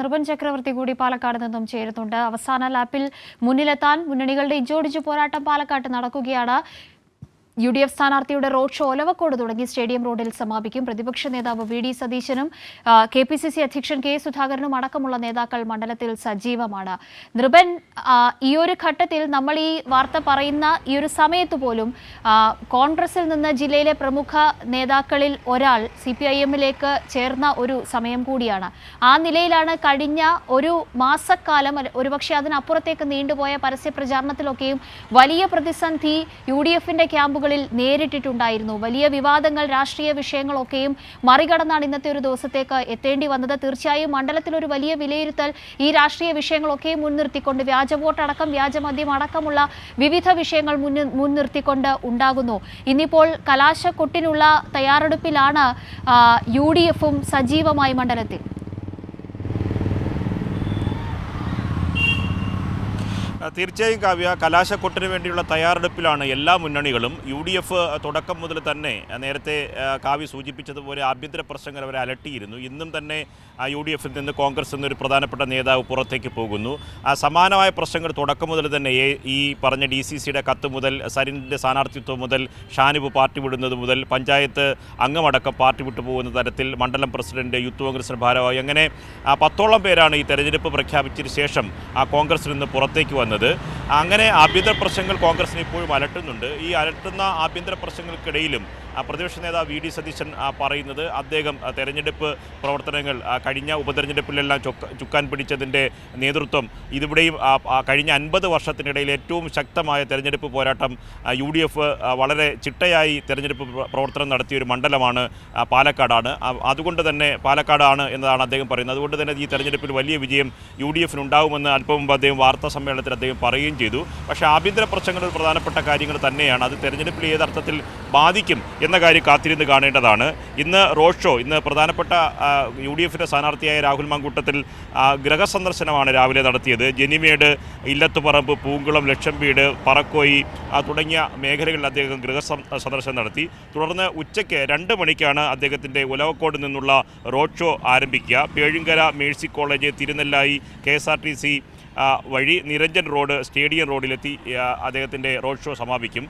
നിർബൻ ചക്രവർത്തി കൂടി പാലക്കാട് നിന്നും ചേരുന്നുണ്ട്. അവസാന ലാപ്പിൽ മുന്നിലെത്താൻ മുന്നണികളുടെ ഇഞ്ചോടിഞ്ചു പോരാട്ടം പാലക്കാട്ട് നടക്കുകയാണ്. UDF സ്ഥാനാർത്ഥിയുടെ റോഡ് ഷോ ഒലവക്കോട് തുടങ്ങി സ്റ്റേഡിയം റോഡിൽ സമാപിക്കും. പ്രതിപക്ഷ നേതാവ് VD സതീശനും KPCC അധ്യക്ഷൻ K സുധാകരനും അടക്കമുള്ള നേതാക്കൾ മണ്ഡലത്തിൽ സജീവമാണ്. നിർബൻ, ഈ ഒരു ഘട്ടത്തിൽ നമ്മൾ ഈ വാർത്ത പറയുന്ന ഈ ഒരു സമയത്ത് പോലും കോൺഗ്രസിൽ നിന്ന് ജില്ലയിലെ പ്രമുഖ നേതാക്കളിൽ ഒരാൾ CPIM-ലേക്ക് ചേർന്ന ഒരു സമയം കൂടിയാണ്. ആ നിലയിലാണ് കഴിഞ്ഞ ഒരു മാസക്കാലം, ഒരുപക്ഷെ അതിനപ്പുറത്തേക്ക് നീണ്ടുപോയ പരസ്യ പ്രചാരണത്തിലൊക്കെയും വലിയ പ്രതിസന്ധി UDF-ന്റെ ക്യാമ്പുകൾ നേരിട്ടിട്ടുണ്ടായിരുന്നു. വലിയ വിവാദങ്ങൾ, രാഷ്ട്രീയ വിഷയങ്ങളൊക്കെയും മറികടന്നാണ് ഇന്നത്തെ ഒരു ദിവസത്തേക്ക് എത്തേണ്ടി വന്നത്. തീർച്ചയായും മണ്ഡലത്തിൽ ഒരു വലിയ വിലയിരുത്തൽ ഈ രാഷ്ട്രീയ വിഷയങ്ങളൊക്കെയും മുൻനിർത്തിക്കൊണ്ട്, വ്യാജ വോട്ടടക്കം വ്യാജമദ്യം അടക്കമുള്ള വിവിധ വിഷയങ്ങൾ മുൻനിർത്തിക്കൊണ്ട് ഉണ്ടാകുന്നു. ഇന്നിപ്പോൾ കലാശക്കൊട്ടിനുള്ള തയ്യാറെടുപ്പിലാണ് UDF-ഉം സജീവമായി മണ്ഡലത്തിൽ. തീർച്ചയായും കാവ്യ, കലാശക്കൊട്ടിന് വേണ്ടിയുള്ള തയ്യാറെടുപ്പിലാണ് എല്ലാ മുന്നണികളും. UDF തുടക്കം മുതൽ തന്നെ നേരത്തെ കാവ്യ സൂചിപ്പിച്ചതുപോലെ ആഭ്യന്തര പ്രശ്നങ്ങൾ അവരെ അലട്ടിയിരുന്നു. ഇന്നും തന്നെ UDF-ൽ നിന്ന് കോൺഗ്രസ് എന്നൊരു പ്രധാനപ്പെട്ട നേതാവ് പുറത്തേക്ക് പോകുന്നു. സമാനമായ പ്രശ്നങ്ങൾ തുടക്കം മുതൽ തന്നെ ഈ പറഞ്ഞ DCCയുടെ കത്ത് മുതൽ, സരിൻ്റെ സ്ഥാനാർത്ഥിത്വം മുതൽ, ഷാനിബ് പാർട്ടി വിടുന്നത് മുതൽ, പഞ്ചായത്ത് അംഗമടക്കം പാർട്ടി വിട്ടു പോകുന്ന തരത്തിൽ മണ്ഡലം പ്രസിഡന്റ്, യൂത്ത് കോൺഗ്രസിന് ഭാരവാഹി, അങ്ങനെ 10ഓളം പേരാണ് ഈ തെരഞ്ഞെടുപ്പ് പ്രഖ്യാപിച്ചതിന് ശേഷം കോൺഗ്രസിൽ നിന്ന് പുറത്തേക്ക് വന്നത്. അങ്ങനെ ആഭ്യന്തര പ്രശ്നങ്ങൾ കോൺഗ്രസിനെ ഇപ്പോഴും അലട്ടുന്നുണ്ട്. ഈ അലട്ടുന്ന ആഭ്യന്തര പ്രശ്നങ്ങൾക്കിടയിലും പ്രതിപക്ഷ നേതാവ് VD സതീശൻ പറയുന്നത് അദ്ദേഹം തെരഞ്ഞെടുപ്പ് പ്രവർത്തനങ്ങൾ കഴിഞ്ഞ ഉപതെരഞ്ഞെടുപ്പിലെല്ലാം ചുക്കാൻ പിടിച്ചതിൻ്റെ നേതൃത്വം ഇതിവിടെയും കഴിഞ്ഞ 50 വർഷത്തിനിടയിൽ ഏറ്റവും ശക്തമായ തെരഞ്ഞെടുപ്പ് പോരാട്ടം UDF വളരെ ചിട്ടയായി തെരഞ്ഞെടുപ്പ് പ്രവർത്തനം നടത്തിയ ഒരു മണ്ഡലമാണ് പാലക്കാടാണ്. അതുകൊണ്ട് തന്നെ പാലക്കാടാണ് എന്നതാണ് അദ്ദേഹം പറയുന്നത്. അതുകൊണ്ട് തന്നെ ഈ തെരഞ്ഞെടുപ്പിൽ വലിയ വിജയം UDF-ന് ഉണ്ടാകുമെന്ന് അല്പം മുമ്പ് അദ്ദേഹം വാർത്താ സമ്മേളനത്തിൽ അദ്ദേഹം പറയുകയും ചെയ്തു. പക്ഷേ ആഭ്യന്തര പ്രശ്നങ്ങൾ ഒരു പ്രധാനപ്പെട്ട കാര്യങ്ങൾ തന്നെയാണ്. അത് തെരഞ്ഞെടുപ്പിൽ ഏതർത്ഥത്തിൽ ബാധിക്കും എന്ന കാര്യം കാത്തിരുന്ന് കാണേണ്ടതാണ്. ഇന്ന് റോഡ് ഷോ, ഇന്ന് പ്രധാനപ്പെട്ട UDF-ന്റെ സ്ഥാനാർത്ഥിയായ രാഹുൽ മാങ്കൂട്ടത്തിൽ ഗൃഹസന്ദർശനമാണ് രാവിലെ നടത്തിയത്. ജനിമേട്, ഇല്ലത്തുപറമ്പ്, പൂങ്കുളം, ലക്ഷംവീട്, പറക്കോയി തുടങ്ങിയ മേഖലകളിൽ അദ്ദേഹം ഗൃഹസന്ദർശനം നടത്തി. തുടർന്ന് ഉച്ചയ്ക്ക് 2 മണിക്കാണ് അദ്ദേഹത്തിൻ്റെ ഒലവക്കോട് നിന്നുള്ള റോഡ് ഷോ ആരംഭിക്കുക. Pezhumkara Mercy college, Thirunellai, KSRTC വഴി നിരഞ്ജൻ റോഡ്, സ്റ്റേഡിയം റോഡിലെത്തി അദ്ദേഹത്തിൻ്റെ റോഡ് ഷോ സമാപിക്കും.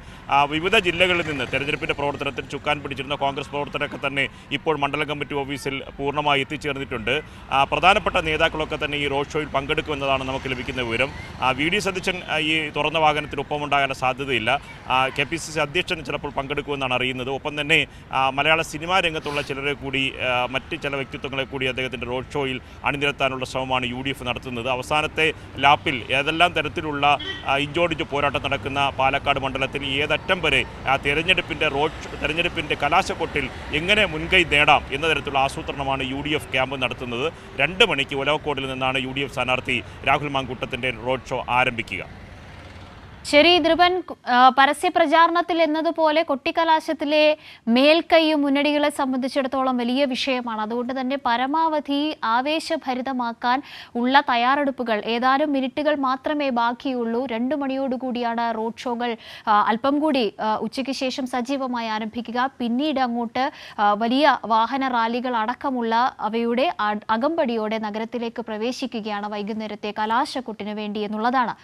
വിവിധ ജില്ലകളിൽ നിന്ന് തെരഞ്ഞെടുപ്പിൻ്റെ പ്രവർത്തനത്തിൽ ചുക്കാൻ പിടിച്ചിരുന്ന കോൺഗ്രസ് പ്രവർത്തകരൊക്കെ തന്നെ ഇപ്പോൾ മണ്ഡലം കമ്മിറ്റി ഓഫീസിൽ പൂർണ്ണമായി എത്തിച്ചേർന്നിട്ടുണ്ട്. പ്രധാനപ്പെട്ട നേതാക്കളൊക്കെ തന്നെ ഈ റോഡ് ഷോയിൽ പങ്കെടുക്കുമെന്നതാണ് നമുക്ക് ലഭിക്കുന്ന വിവരം. VD സതീശൻ ഈ തുറന്ന വാഹനത്തിൽ ഒപ്പമുണ്ടാകാൻ സാധ്യതയില്ല. KPCC അധ്യക്ഷൻ ചിലപ്പോൾ പങ്കെടുക്കുമെന്നാണ് അറിയുന്നത്. ഒപ്പം തന്നെ മലയാള സിനിമാ രംഗത്തുള്ള ചിലരെ കൂടി, മറ്റ് ചില വ്യക്തിത്വങ്ങളെ കൂടി അദ്ദേഹത്തിൻ്റെ റോഡ് ഷോയിൽ അണിനിരത്താനുള്ള ശ്രമമാണ് UDF നടത്തുന്നത്. അവസാനത്തെ ലാപ്പിൽ ഏതെല്ലാം തരത്തിലുള്ള ഇഞ്ചോടിഞ്ച് പോരാട്ടം നടക്കുന്ന പാലക്കാട് മണ്ഡലത്തിൽ ഏതറ്റം വരെ തെരഞ്ഞെടുപ്പിൻ്റെ കലാശക്കൊട്ടിൽ എങ്ങനെ മുൻകൈ നേടാം എന്ന തരത്തിലുള്ള ആസൂത്രണമാണ് UDF ക്യാമ്പ് നടത്തുന്നത്. 2 മണിക്ക് ഒലവക്കോടിൽ നിന്നാണ് UDF സ്ഥാനാർത്ഥി രാഹുൽ മാങ്കൂട്ടത്തിൻ്റെ റോഡ് ഷോ ആരംഭിക്കുക. ശരി ധ്രുവൻ, പരസ്യ പ്രചാരണത്തിൽ എന്നതുപോലെ കൊട്ടിക്കലാശത്തിലെ മേൽക്കൈയും മുന്നണികളെ സംബന്ധിച്ചിടത്തോളം വലിയ വിഷയമാണ്. അതുകൊണ്ട് തന്നെ പരമാവധി ആവേശഭരിതമാക്കാൻ ഉള്ള തയ്യാറെടുപ്പുകൾ ഏതാനും മിനിറ്റുകൾ മാത്രമേ ബാക്കിയുള്ളൂ. 2 മണിയോടുകൂടിയാണ് റോഡ് ഷോകൾ അല്പം കൂടി ഉച്ചയ്ക്ക് ശേഷം സജീവമായി ആരംഭിക്കുക. പിന്നീട് അങ്ങോട്ട് വലിയ വാഹന റാലികൾ അടക്കമുള്ള അവയുടെ അകമ്പടിയോടെ നഗരത്തിലേക്ക് പ്രവേശിക്കുകയാണ് വൈകുന്നേരത്തെ കലാശക്കൊട്ടിന് വേണ്ടി എന്നുള്ളതാണ്.